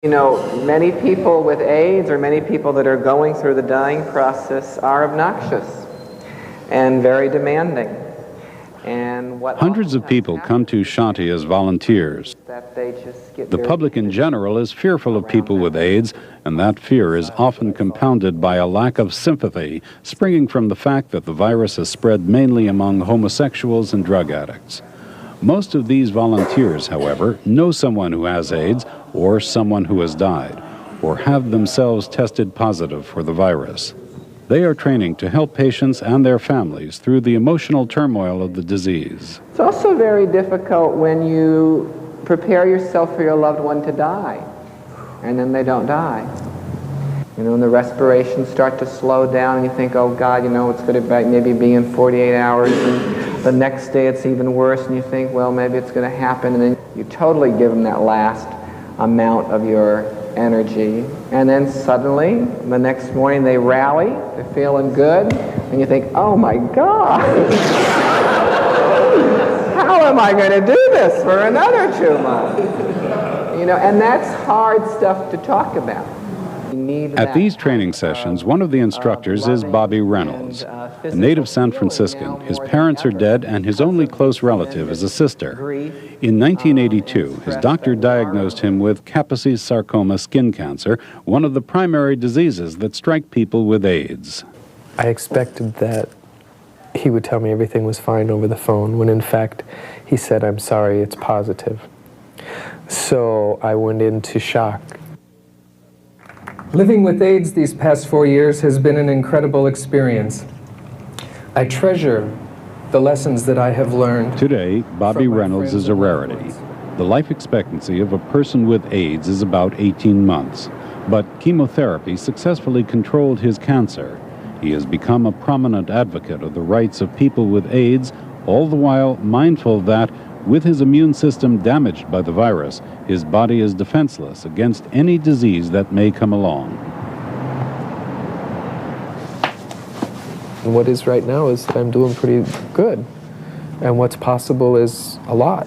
You know, many people with AIDS or many people that are going through the dying process are obnoxious and very demanding. And Hundreds of people come to Shanti as volunteers. The public in general is fearful of people with AIDS, and that fear is often compounded by a lack of sympathy springing from the fact that the virus is spread mainly among homosexuals and drug addicts. Most of these volunteers, however, know someone who has AIDS or someone who has died, or have themselves tested positive for the virus. They are training to help patients and their families through the emotional turmoil of the disease. It's also very difficult when you prepare yourself for your loved one to die, and then they don't die. You know, and the respirations start to slow down, and you think, oh God, you know, it's going to maybe be in 48 hours, and the next day it's even worse, and you think, well, maybe it's going to happen, and then you totally give them that last amount of your energy, and then suddenly the next morning they rally, they're feeling good, and you think, oh my God, how am I going to do this for another 2 months? You know, and that's hard stuff to talk about. At these training sessions, one of the instructors is Bobby Reynolds, a native San Franciscan. His parents are dead, and his only close relative is a sister. In 1982, his doctor diagnosed him with Kaposi's sarcoma skin cancer, one of the primary diseases that strike people with AIDS. I expected that he would tell me everything was fine over the phone, when in fact he said, I'm sorry, it's positive. So I went into shock. Living with AIDS these past 4 years has been an incredible experience. I treasure the lessons that I have learned. Today, Bobby Reynolds is a rarity. The life expectancy of a person with AIDS is about 18 months. But chemotherapy successfully controlled his cancer. He has become a prominent advocate of the rights of people with AIDS, all the while mindful that, with his immune system damaged by the virus, his body is defenseless against any disease that may come along. What is right now is that I'm doing pretty good. And what's possible is a lot.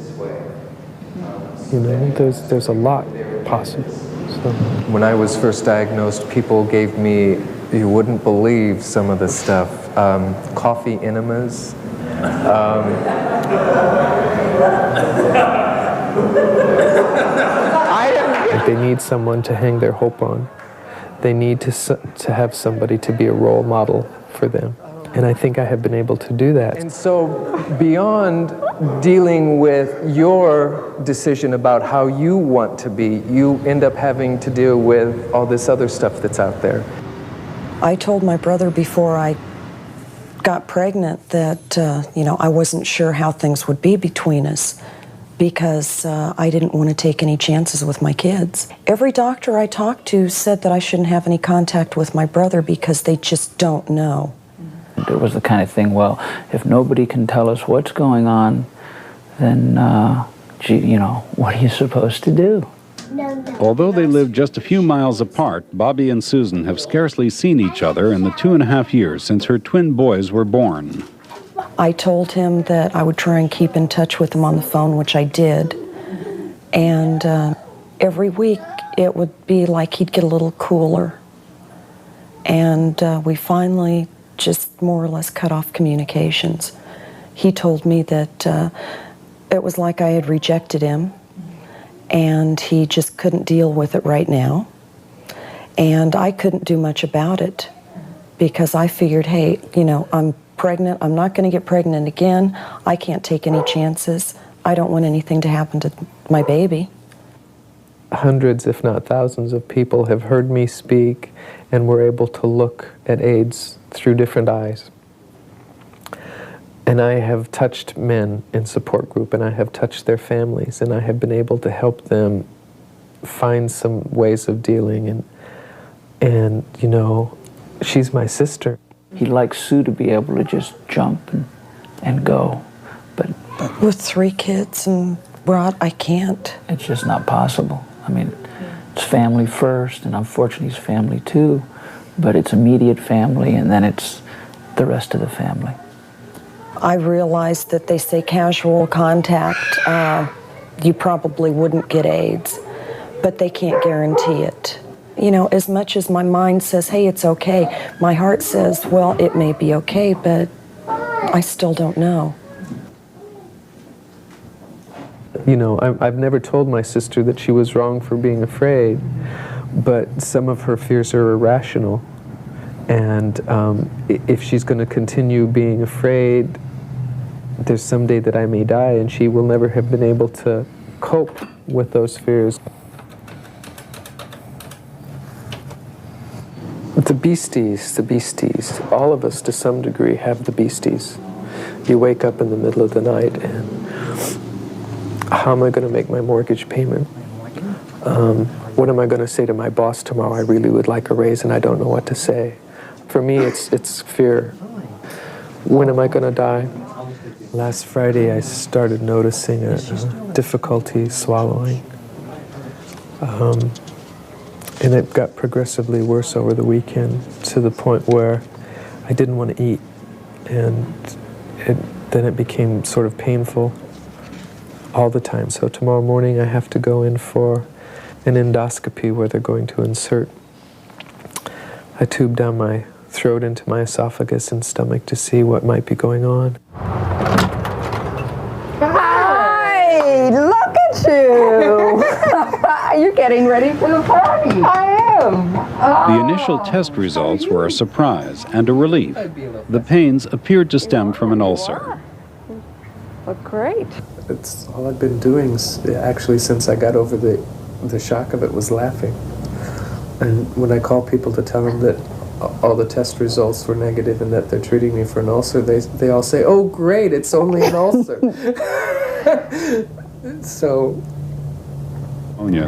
You know, there's a lot possible. So. When I was first diagnosed, people gave me, you wouldn't believe some of the stuff, coffee enemas. They need someone to hang their hope on. They need to have somebody to be a role model for them. And I think I have been able to do that. And so beyond dealing with your decision about how you want to be, you end up having to deal with all this other stuff that's out there. I told my brother before I got pregnant that, you know, I wasn't sure how things would be between us because I didn't want to take any chances with my kids. Every doctor I talked to said that I shouldn't have any contact with my brother because they just don't know. It was the kind of thing, well, if nobody can tell us what's going on, then, gee, you know, what are you supposed to do? Although they live just a few miles apart, Bobby and Susan have scarcely seen each other in the 2.5 years since her twin boys were born. I told him that I would try and keep in touch with him on the phone, which I did. And every week it would be like he'd get a little cooler. And we finally just more or less cut off communications. He told me that it was like I had rejected him, and he just couldn't deal with it right now. And I couldn't do much about it because I figured, hey, you know, I'm pregnant. I'm not going to get pregnant again. I can't take any chances. I don't want anything to happen to my baby. Hundreds, if not thousands, of people have heard me speak and were able to look at AIDS through different eyes. And I have touched men in support group, and I have touched their families, and I have been able to help them find some ways of dealing. And you know, she's my sister. He'd like Sue to be able to just jump and go, but with 3 kids and Rod, I can't. It's just not possible. I mean, it's family first, and unfortunately it's family too, but it's immediate family, and then it's the rest of the family. I realized that they say casual contact, you probably wouldn't get AIDS. but they can't guarantee it. You know, as much as my mind says, hey, it's okay, my heart says, well, it may be okay, but I still don't know. You know, I've never told my sister that she was wrong for being afraid, but some of her fears are irrational. And if she's going to continue being afraid, there's someday that I may die, and she will never have been able to cope with those fears. The beasties, all of us to some degree have the beasties. You wake up in the middle of the night and how am I going to make my mortgage payment? What am I going to say to my boss tomorrow? I really would like a raise and I don't know what to say. For me, it's fear. When am I going to die? Last Friday, I started noticing a difficulty swallowing. And it got progressively worse over the weekend to the point where I didn't want to eat. And then it became sort of painful all the time. So tomorrow morning I have to go in for an endoscopy where they're going to insert a tube down my throat into my esophagus and stomach to see what might be going on. Hi! Look at you! You're getting ready for the party. I am. The initial test results were a surprise and a relief. The pains appeared to stem from an ulcer. Look great. It's all I've been doing, actually, since I got over the shock of it, was laughing. And when I call people to tell them that all the test results were negative and that they're treating me for an ulcer, they all say, "Oh, great, it's only an ulcer." So...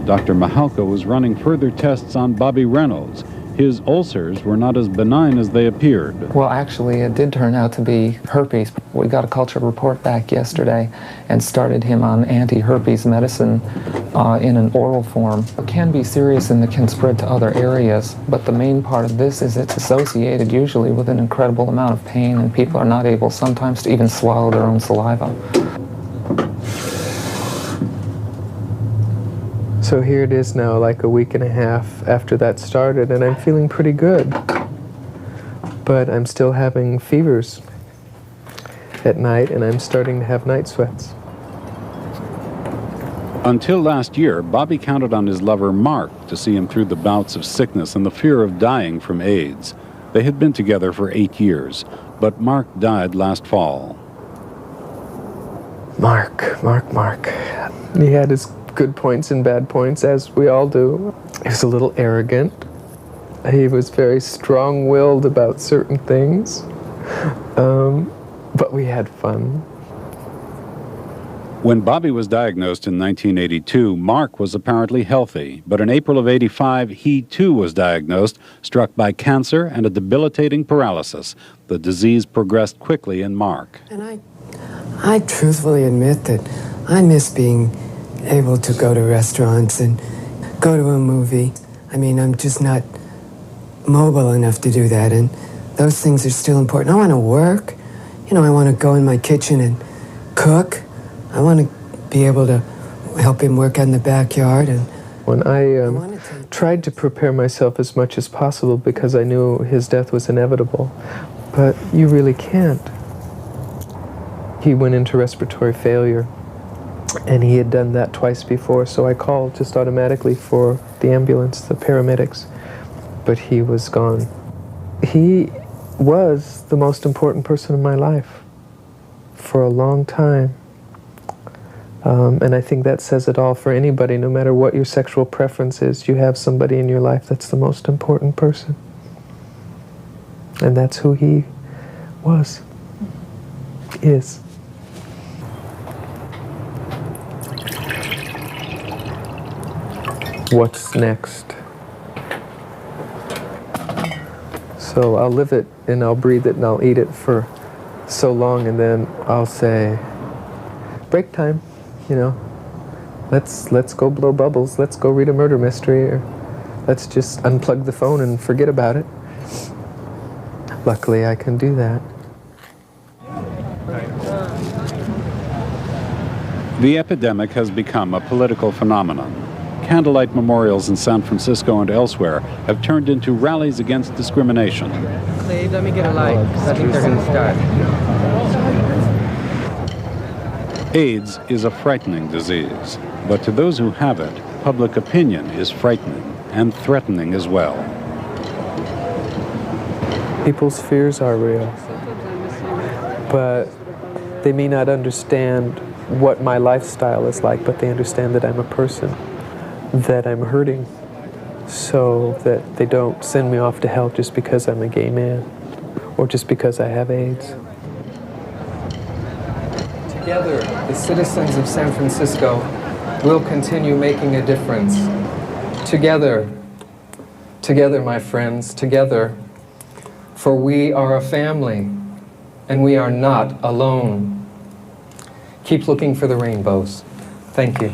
Dr. Mahalka was running further tests on Bobby Reynolds. His ulcers were not as benign as they appeared. Well, actually, it did turn out to be herpes. We got a culture report back yesterday and started him on anti-herpes medicine in an oral form. It can be serious and it can spread to other areas, but the main part of this is it's associated usually with an incredible amount of pain, and people are not able sometimes to even swallow their own saliva. So here it is now, like a week and a half after that started, and I'm feeling pretty good. But I'm still having fevers at night, and I'm starting to have night sweats. Until last year, Bobby counted on his lover Mark to see him through the bouts of sickness and the fear of dying from AIDS. They had been together for 8 years, but Mark died last fall. Mark. He had his good points and bad points, as we all do. He was a little arrogant. He was very strong-willed about certain things. But we had fun. When Bobby was diagnosed in 1982, Mark was apparently healthy. But in April of '85, he too was diagnosed, struck by cancer and a debilitating paralysis. The disease progressed quickly in Mark. And I truthfully admit that I miss being able to go to restaurants and go to a movie. I mean, I'm just not mobile enough to do that, and those things are still important. I want to work. You know, I want to go in my kitchen and cook. I want to be able to help him work in the backyard. And when I tried to prepare myself as much as possible because I knew his death was inevitable, but you really can't. He went into respiratory failure, and he had done that twice before, so I called just automatically for the ambulance, the paramedics, but he was gone. He was the most important person in my life for a long time. And I think that says it all for anybody. No matter what your sexual preference is, you have somebody in your life that's the most important person. And that's who he was, is. What's next? So I'll live it and I'll breathe it and I'll eat it for so long, and then I'll say, break time, you know. Let's go blow bubbles, let's go read a murder mystery, or let's just unplug the phone and forget about it. Luckily I can do that. The epidemic has become a political phenomenon. candlelight memorials in San Francisco and elsewhere have turned into rallies against discrimination. Cleve, let me get a light, because I think they're going to start. AIDS is a frightening disease, but to those who have it, public opinion is frightening and threatening as well. People's fears are real, but they may not understand what my lifestyle is like, but they understand that I'm a person, that I'm hurting, so that they don't send me off to hell just because I'm a gay man or just because I have AIDS. Together, the citizens of San Francisco will continue making a difference. Together, my friends, together, for we are a family, and we are not alone. Keep looking for the rainbows. Thank you.